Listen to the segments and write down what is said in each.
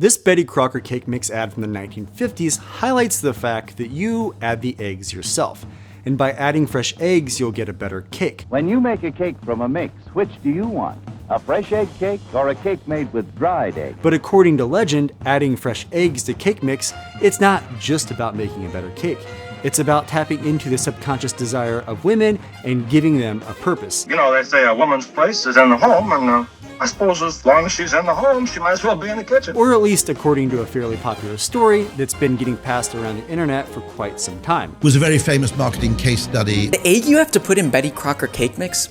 This Betty Crocker Cake Mix ad from the 1950s highlights the fact that you add the eggs yourself. And by adding fresh eggs, you'll get a better cake. When you make a cake from a mix, which do you want? A fresh egg cake or a cake made with dried eggs? But according to legend, adding fresh eggs to cake mix, it's not just about making a better cake. It's about tapping into the subconscious desire of women and giving them a purpose. You know, they say a woman's place is in the home, and I suppose as long as she's in the home, she might as well be in the kitchen. Or at least according to a fairly popular story that's been getting passed around the internet for quite some time. It was a very famous marketing case study. The egg you have to put in Betty Crocker Cake Mix,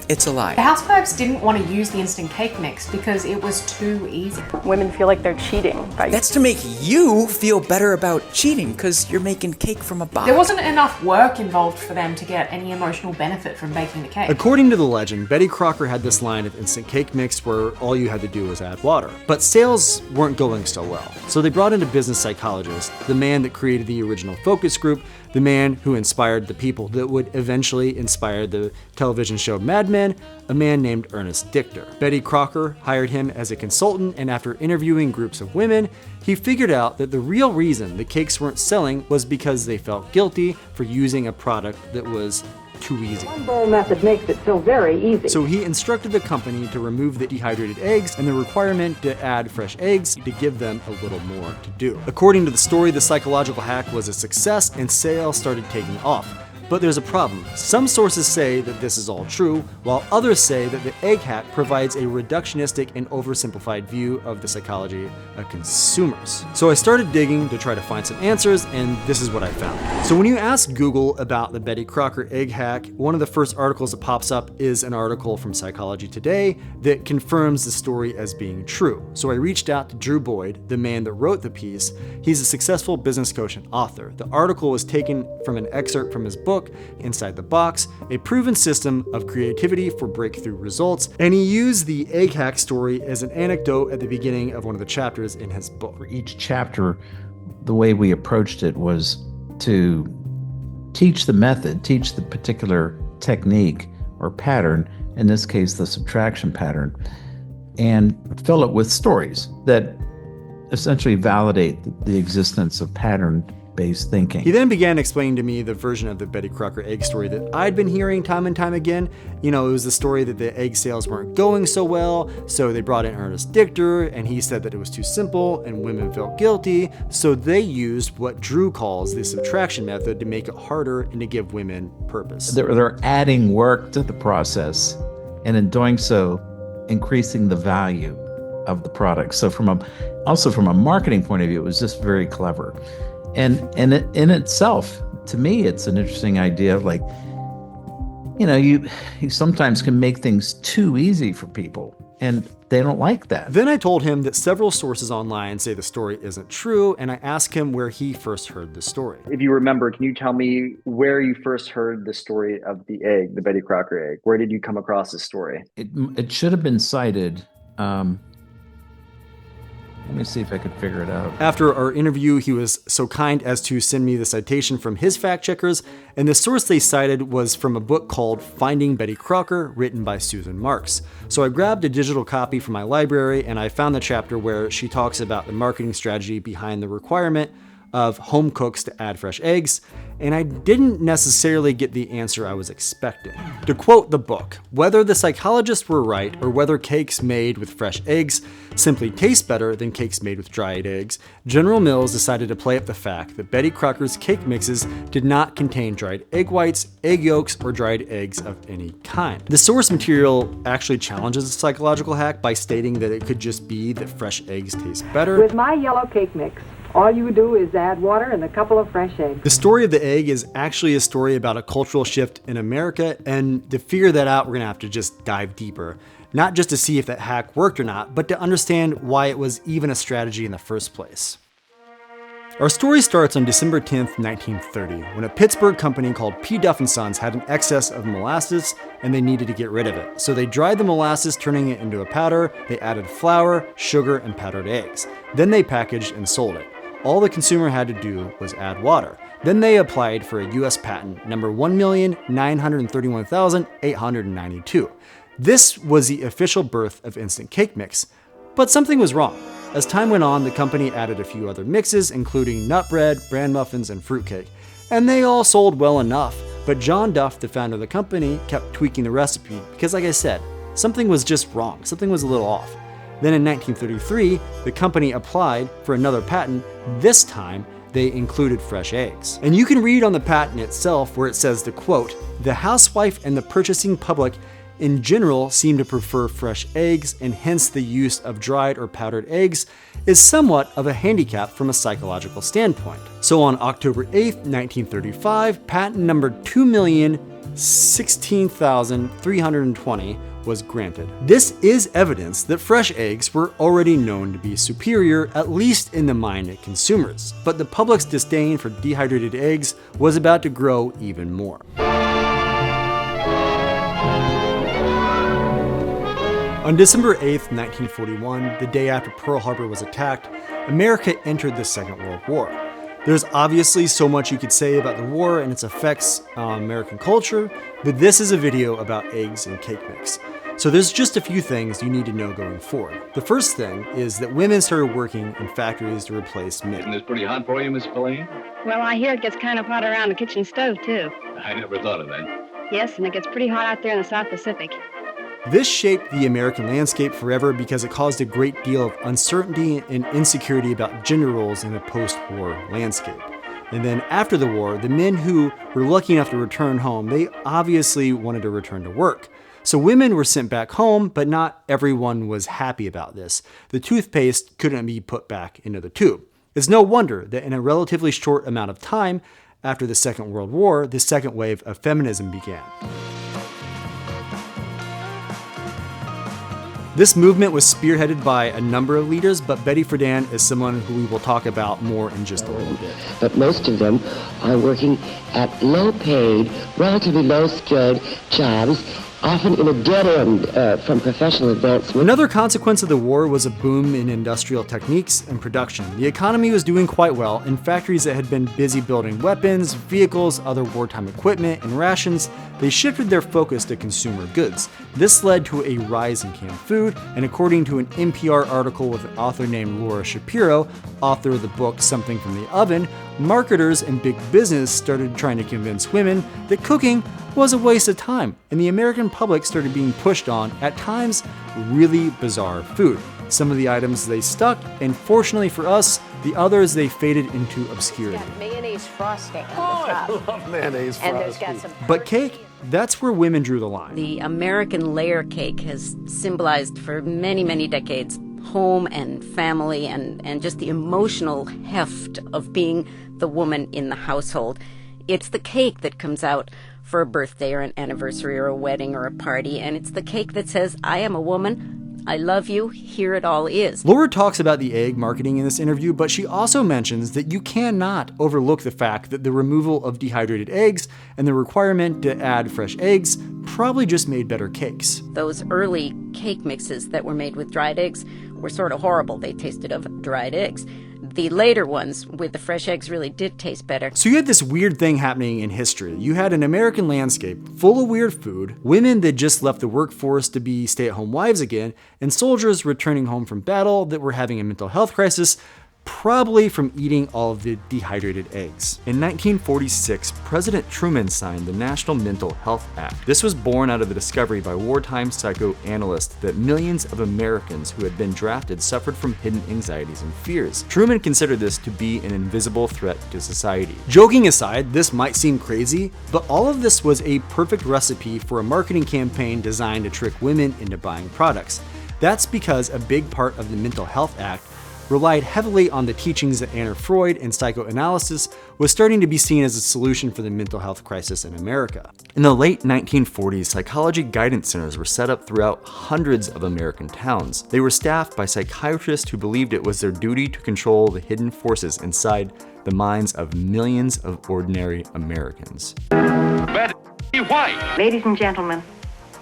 it's a lie. The housewives didn't want to use the instant cake mix because it was too easy. Women feel like they're cheating. That's to make you feel better about cheating because you're making cake from a box. There wasn't enough work involved for them to get any emotional benefit from baking the cake. According to the legend, Betty Crocker had this line of instant cake mix where all you had to do was add water. But sales weren't going so well. So they brought in a business psychologist, the man that created the original focus group, the man who inspired the people that would eventually inspire the television show Mad Men, a man named Ernest Dichter. Betty Crocker hired him as a consultant, and after interviewing groups of women, he figured out that the real reason the cakes weren't selling was because they felt guilty for using a product that was too easy. One bowl method makes it so very easy. So he instructed the company to remove the dehydrated eggs and the requirement to add fresh eggs to give them a little more to do. According to the story, the psychological hack was a success and sales started taking off. But there's a problem. Some sources say that this is all true, while others say that the egg hack provides a reductionistic and oversimplified view of the psychology of consumers. So I started digging to try to find some answers, and this is what I found. So when you ask Google about the Betty Crocker egg hack, one of the first articles that pops up is an article from Psychology Today that confirms the story as being true. So I reached out to Drew Boyd, the man that wrote the piece. He's a successful business coach and author. The article was taken from an excerpt from his book, Inside the Box, a proven system of creativity for breakthrough results, and he used the egg hack story as an anecdote at the beginning of one of the chapters in his book. For each chapter, the way we approached it was to teach the method, teach the particular technique or pattern, in this case, the subtraction pattern, and fill it with stories that essentially validate the existence of pattern-based thinking. He then began explaining to me the version of the Betty Crocker egg story that I'd been hearing time and time again. You know, it was the story that the egg sales weren't going so well, so they brought in Ernest Dichter, and he said that it was too simple and women felt guilty, so they used what Drew calls the subtraction method to make it harder and to give women purpose. They're adding work to the process, and in doing so, increasing the value of the product. So from a marketing point of view, it was just very clever. And in itself, to me, it's an interesting idea of like, you know, you sometimes can make things too easy for people, and they don't like that. Then I told him that several sources online say the story isn't true, and I asked him where he first heard the story. If you remember, can you tell me where you first heard the story of the egg, the Betty Crocker egg? Where did you come across this story? It should have been cited. Let me see if I could figure it out. After our interview, he was so kind as to send me the citation from his fact checkers, and the source they cited was from a book called Finding Betty Crocker, written by Susan Marks. So I grabbed a digital copy from my library, and I found the chapter where she talks about the marketing strategy behind the requirement of home cooks to add fresh eggs, and I didn't necessarily get the answer I was expecting. To quote the book, whether the psychologists were right or whether cakes made with fresh eggs simply taste better than cakes made with dried eggs, General Mills decided to play up the fact that Betty Crocker's cake mixes did not contain dried egg whites, egg yolks, or dried eggs of any kind. The source material actually challenges the psychological hack by stating that it could just be that fresh eggs taste better. With my yellow cake mix, all you do is add water and a couple of fresh eggs. The story of the egg is actually a story about a cultural shift in America, and to figure that out, we're gonna have to just dive deeper. Not just to see if that hack worked or not, but to understand why it was even a strategy in the first place. Our story starts on December 10th, 1930, when a Pittsburgh company called P. Duff & Sons had an excess of molasses and they needed to get rid of it. So they dried the molasses, turning it into a powder. They added flour, sugar, and powdered eggs. Then they packaged and sold it. All the consumer had to do was add water. Then they applied for a US patent, number 1,931,892. This was the official birth of instant cake mix, but something was wrong. As time went on, the company added a few other mixes, including nut bread, bran muffins, and fruitcake. And they all sold well enough, but John Duff, the founder of the company, kept tweaking the recipe because, like I said, something was just wrong, something was a little off. Then in 1933, the company applied for another patent. This time, they included fresh eggs. And you can read on the patent itself where it says the quote, "The housewife and the purchasing public in general seem to prefer fresh eggs, and hence the use of dried or powdered eggs is somewhat of a handicap from a psychological standpoint." So on October 8th, 1935, patent number 2,016,320 was granted. This is evidence that fresh eggs were already known to be superior, at least in the mind of consumers. But the public's disdain for dehydrated eggs was about to grow even more. On December 8th, 1941, the day after Pearl Harbor was attacked, America entered the Second World War. There's obviously so much you could say about the war and its effects on American culture, but this is a video about eggs and cake mix. So there's just a few things you need to know going forward. The first thing is that women started working in factories to replace men. Isn't this pretty hot for you, Miss Spillane? Well, I hear it gets kind of hot around the kitchen stove, too. I never thought of that. Yes, and it gets pretty hot out there in the South Pacific. This shaped the American landscape forever because it caused a great deal of uncertainty and insecurity about gender roles in a post-war landscape. And then after the war, the men who were lucky enough to return home, they obviously wanted to return to work. So women were sent back home, but not everyone was happy about this. The toothpaste couldn't be put back into the tube. It's no wonder that in a relatively short amount of time after the Second World War, the second wave of feminism began. This movement was spearheaded by a number of leaders, but Betty Friedan is someone who we will talk about more in just a little bit. But most of them are working at low-paid, relatively low-skilled jobs, often in a dead end from professional advancement. Another consequence of the war was a boom in industrial techniques and production. The economy was doing quite well, and factories that had been busy building weapons, vehicles, other wartime equipment, and rations, they shifted their focus to consumer goods. This led to a rise in canned food, and according to an NPR article with an author named Laura Shapiro, author of the book Something from the Oven, marketers and big business started trying to convince women that cooking was a waste of time, and the American public started being pushed on, at times, really bizarre food. Some of the items they stuck, and fortunately for us, the others they faded into obscurity. Mayonnaise frosting on the top. I love mayonnaise frosting. And there's got some But cake, that's where women drew the line. The American layer cake has symbolized for many, many decades home and family and just the emotional heft of being the woman in the household. It's the cake that comes out for a birthday or an anniversary or a wedding or a party, and it's the cake that says, I am a woman, I love you, here it all is. Laura talks about the egg marketing in this interview, but she also mentions that you cannot overlook the fact that the removal of dehydrated eggs and the requirement to add fresh eggs probably just made better cakes. Those early cake mixes that were made with dried eggs were sort of horrible. They tasted of dried eggs. The later ones with the fresh eggs really did taste better. So you had this weird thing happening in history. You had an American landscape full of weird food, women that just left the workforce to be stay-at-home wives again, and soldiers returning home from battle that were having a mental health crisis, probably from eating all of the dehydrated eggs. In 1946, President Truman signed the National Mental Health Act. This was born out of the discovery by wartime psychoanalysts that millions of Americans who had been drafted suffered from hidden anxieties and fears. Truman considered this to be an invisible threat to society. Joking aside, this might seem crazy, but all of this was a perfect recipe for a marketing campaign designed to trick women into buying products. That's because a big part of the Mental Health Act relied heavily on the teachings that Anna Freud and psychoanalysis was starting to be seen as a solution for the mental health crisis in America. In the late 1940s, psychology guidance centers were set up throughout hundreds of American towns. They were staffed by psychiatrists who believed it was their duty to control the hidden forces inside the minds of millions of ordinary Americans. Betty White. Ladies and gentlemen,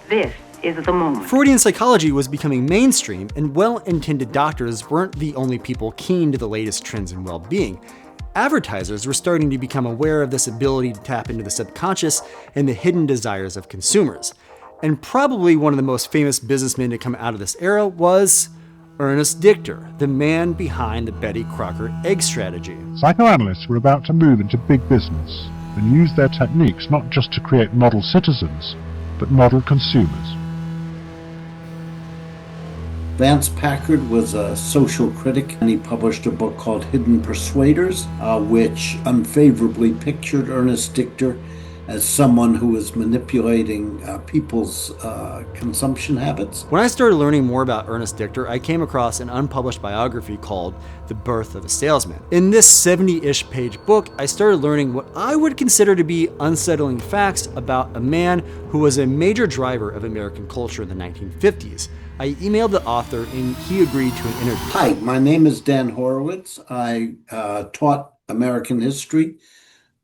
this is the moment. Freudian psychology was becoming mainstream, and well-intended doctors weren't the only people keen to the latest trends in well-being. Advertisers were starting to become aware of this ability to tap into the subconscious and the hidden desires of consumers. And probably one of the most famous businessmen to come out of this era was Ernest Dichter, the man behind the Betty Crocker egg strategy. Psychoanalysts were about to move into big business and use their techniques not just to create model citizens, but model consumers. Vance Packard was a social critic, and he published a book called Hidden Persuaders, which unfavorably pictured Ernest Dichter as someone who was manipulating people's consumption habits. When I started learning more about Ernest Dichter, I came across an unpublished biography called The Birth of a Salesman. In this 70-ish page book, I started learning what I would consider to be unsettling facts about a man who was a major driver of American culture in the 1950s. I emailed the author and he agreed to an interview. Hi, my name is Dan Horowitz. I taught American history,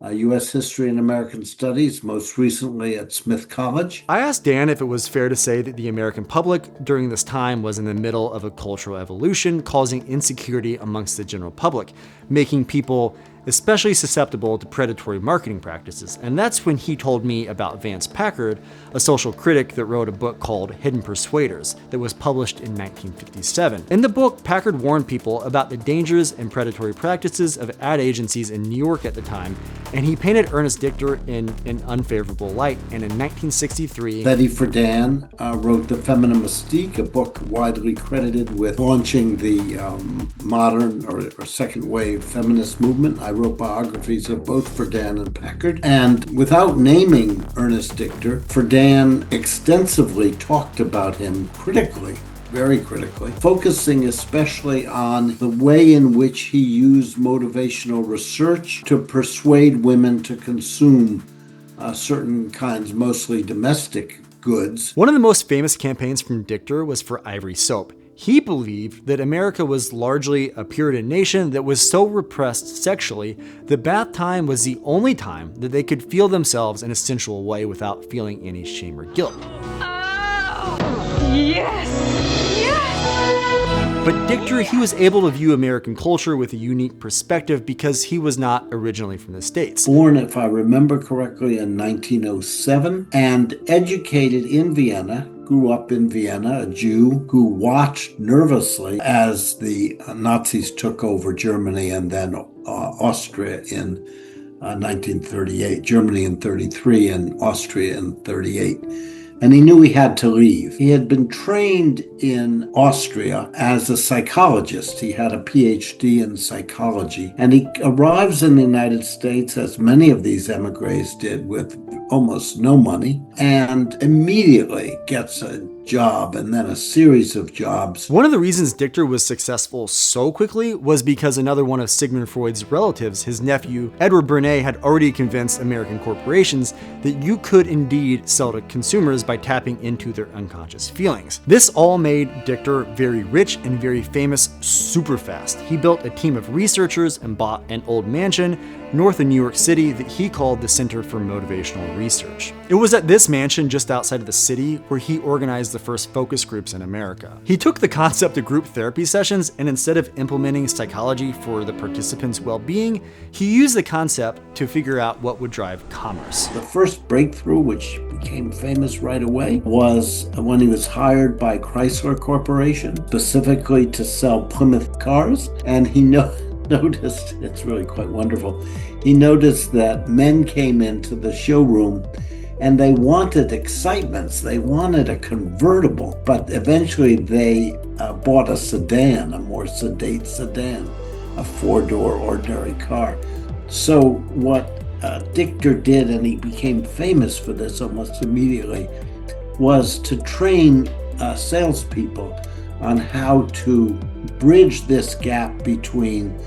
U.S. history and American studies, most recently at Smith College. I asked Dan if it was fair to say that the American public during this time was in the middle of a cultural evolution, causing insecurity amongst the general public, making people especially susceptible to predatory marketing practices. And that's when he told me about Vance Packard, a social critic that wrote a book called Hidden Persuaders that was published in 1957. In the book, Packard warned people about the dangers and predatory practices of ad agencies in New York at the time, and he painted Ernest Dichter in an unfavorable light. And in 1963, Betty Friedan wrote The Feminine Mystique, a book widely credited with launching the modern or second wave feminist movement. I wrote biographies of both Friedan and Packard. And without naming Ernest Dichter, Friedan extensively talked about him critically, very critically, focusing especially on the way in which he used motivational research to persuade women to consume certain kinds, mostly domestic goods. One of the most famous campaigns from Dichter was for Ivory soap. He believed that America was largely a Puritan nation that was so repressed sexually that bath time was the only time that they could feel themselves in a sensual way without feeling any shame or guilt. Yes! Yes! But Dichter, he was able to view American culture with a unique perspective because he was not originally from the States. Born, if I remember correctly, in 1907 and educated in Vienna. Grew up in Vienna, a Jew who watched nervously as the Nazis took over Germany and then Austria in 1938, Germany in 33 and Austria in 38. And he knew he had to leave. He had been trained in Austria as a psychologist. He had a PhD in psychology. And he arrives in the United States, as many of these emigres did, with almost no money, and immediately gets a job and then a series of jobs. One of the reasons Dichter was successful so quickly was because another one of Sigmund Freud's relatives, his nephew, Edward Bernay, had already convinced American corporations that you could indeed sell to consumers by tapping into their unconscious feelings. This all made Dichter very rich and very famous super fast. He built a team of researchers and bought an old mansion north of New York City that he called the Center for Motivational Research. It was at this mansion just outside of the city where he organized the first focus groups in America. He took the concept of group therapy sessions, and instead of implementing psychology for the participants' well-being, he used the concept to figure out what would drive commerce. The first breakthrough, which became famous right away, was when he was hired by Chrysler Corporation, specifically to sell Plymouth cars, and he noticed, it's really quite wonderful, he noticed that men came into the showroom and they wanted excitements. They wanted a convertible, but eventually they bought a sedan, a more sedate sedan, a four-door ordinary car. So what Dichter did, and he became famous for this almost immediately, was to train salespeople on how to bridge this gap between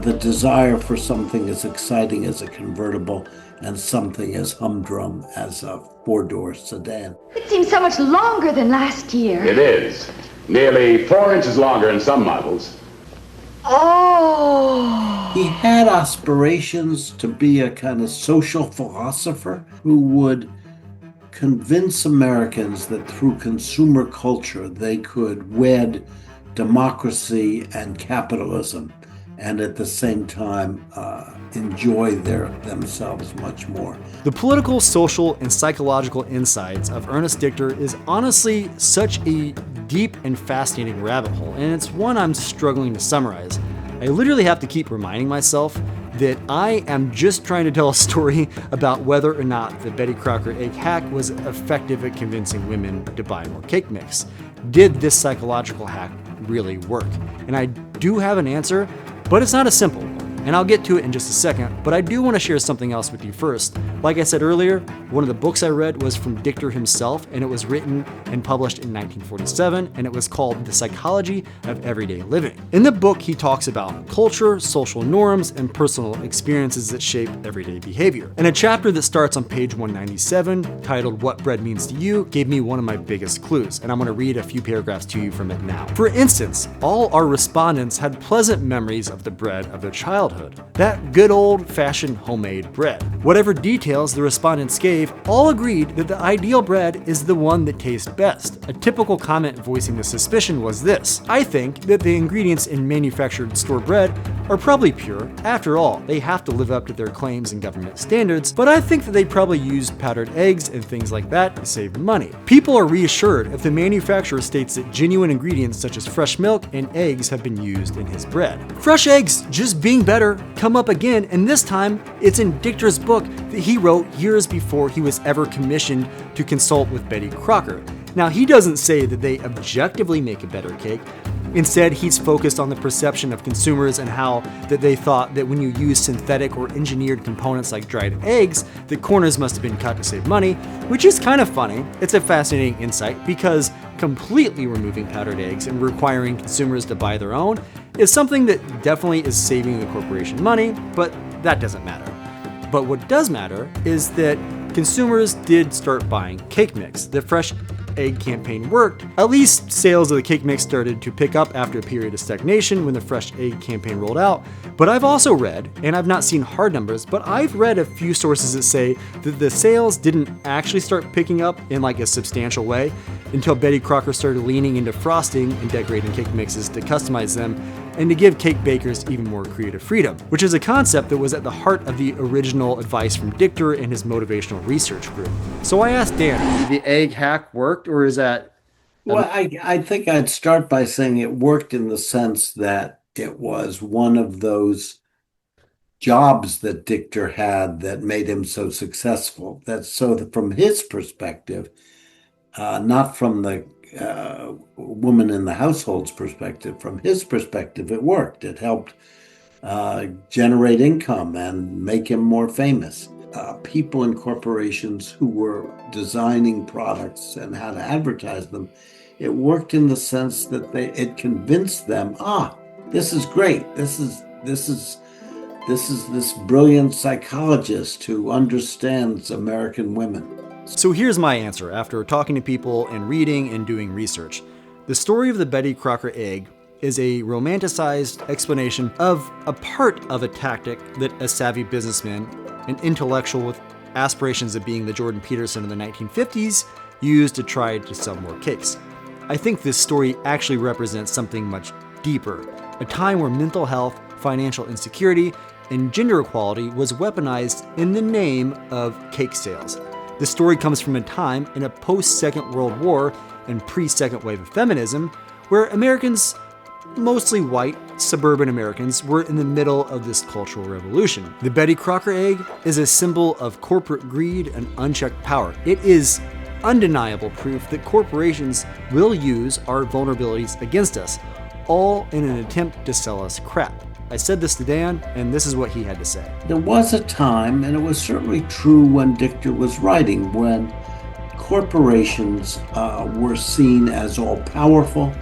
the desire for something as exciting as a convertible and something as humdrum as a four-door sedan. It seems so much longer than last year. It is. Nearly 4 inches longer in some models. Oh! He had aspirations to be a kind of social philosopher who would convince Americans that through consumer culture they could wed democracy and capitalism and at the same time enjoy themselves much more. The political, social, and psychological insights of Ernest Dichter is honestly such a deep and fascinating rabbit hole, and it's one I'm struggling to summarize. I literally have to keep reminding myself that I am just trying to tell a story about whether or not the Betty Crocker egg hack was effective at convincing women to buy more cake mix. Did this psychological hack really work? And I do have an answer, but it's not a simple one. And I'll get to it in just a second, but I do want to share something else with you first. Like I said earlier, one of the books I read was from Dichter himself, and it was written and published in 1947, and it was called The Psychology of Everyday Living. In the book, he talks about culture, social norms, and personal experiences that shape everyday behavior. And a chapter that starts on page 197, titled What Bread Means to You, gave me one of my biggest clues, and I'm going to read a few paragraphs to you from it now. For instance, all our respondents had pleasant memories of the bread of their childhood. That good old-fashioned homemade bread. Whatever details the respondents gave, all agreed that the ideal bread is the one that tastes best. A typical comment voicing the suspicion was this: I think that the ingredients in manufactured store bread are probably pure. After all, they have to live up to their claims and government standards, but I think that they probably use powdered eggs and things like that to save money. People are reassured if the manufacturer states that genuine ingredients such as fresh milk and eggs have been used in his bread. Fresh eggs just being better come up again, and this time it's in Dichter's book that he wrote years before he was ever commissioned to consult with Betty Crocker. Now, he doesn't say that they objectively make a better cake. Instead, he's focused on the perception of consumers and how that they thought that when you use synthetic or engineered components like dried eggs, the corners must have been cut to save money, which is kind of funny. It's a fascinating insight because completely removing powdered eggs and requiring consumers to buy their own is something that definitely is saving the corporation money, but that doesn't matter. But what does matter is that consumers did start buying cake mix. The fresh egg campaign worked. At least sales of the cake mix started to pick up after a period of stagnation when the fresh egg campaign rolled out. But I've also read, and I've not seen hard numbers, but I've read a few sources that say that the sales didn't actually start picking up in like a substantial way until Betty Crocker started leaning into frosting and decorating cake mixes to customize them and to give cake bakers even more creative freedom, which is a concept that was at the heart of the original advice from Dichter and his motivational research group. So I asked Dan, did the egg hack worked, or is that... Well, I think I'd start by saying it worked in the sense that it was one of those jobs that Dichter had that made him so successful. That's so that from his perspective, not from the woman in the household's perspective, from his perspective, it worked. It helped generate income and make him more famous. People in corporations who were designing products and how to advertise them, it worked in the sense that it convinced them, this is great. This is this brilliant psychologist who understands American women. So here's my answer after talking to people and reading and doing research. The story of the Betty Crocker egg is a romanticized explanation of a part of a tactic that a savvy businessman, an intellectual with aspirations of being the Jordan Peterson of the 1950s, used to try to sell more cakes. I think this story actually represents something much deeper, a time where mental health, financial insecurity, and gender equality was weaponized in the name of cake sales. The story comes from a time in a post-Second World War and pre-Second Wave of feminism where Americans, mostly white, suburban Americans, were in the middle of this cultural revolution. The Betty Crocker egg is a symbol of corporate greed and unchecked power. It is undeniable proof that corporations will use our vulnerabilities against us, all in an attempt to sell us crap. I said this to Dan, and this is what he had to say. There was a time, and it was certainly true when Dichter was writing, when corporations were seen as all-powerful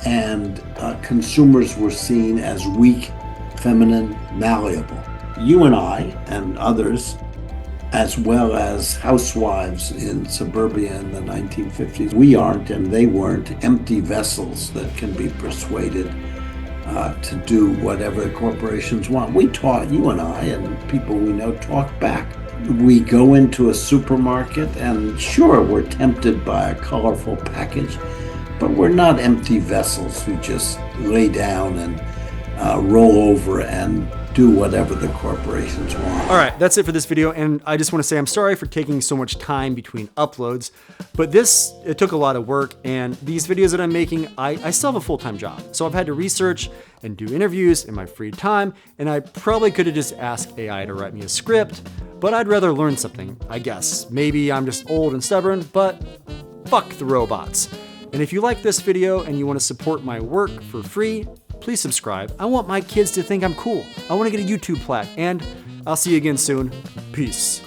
and consumers were seen as weak, feminine, malleable. You and I and others, as well as housewives in suburbia in the 1950s, we aren't and they weren't empty vessels that can be persuaded to do whatever the corporations want. We taught, you and I and people we know, talk back. We go into a supermarket and sure, we're tempted by a colorful package, but we're not empty vessels who just lay down and roll over and do whatever the corporations want. All right, that's it for this video, and I just want to say I'm sorry for taking so much time between uploads, but it took a lot of work, and these videos that I'm making, I still have a full-time job. So I've had to research and do interviews in my free time, and I probably could have just asked AI to write me a script, but I'd rather learn something, I guess. Maybe I'm just old and stubborn, but fuck the robots. And if you like this video and you want to support my work for free, please subscribe. I want my kids to think I'm cool. I want to get a YouTube plaque, and I'll see you again soon. Peace.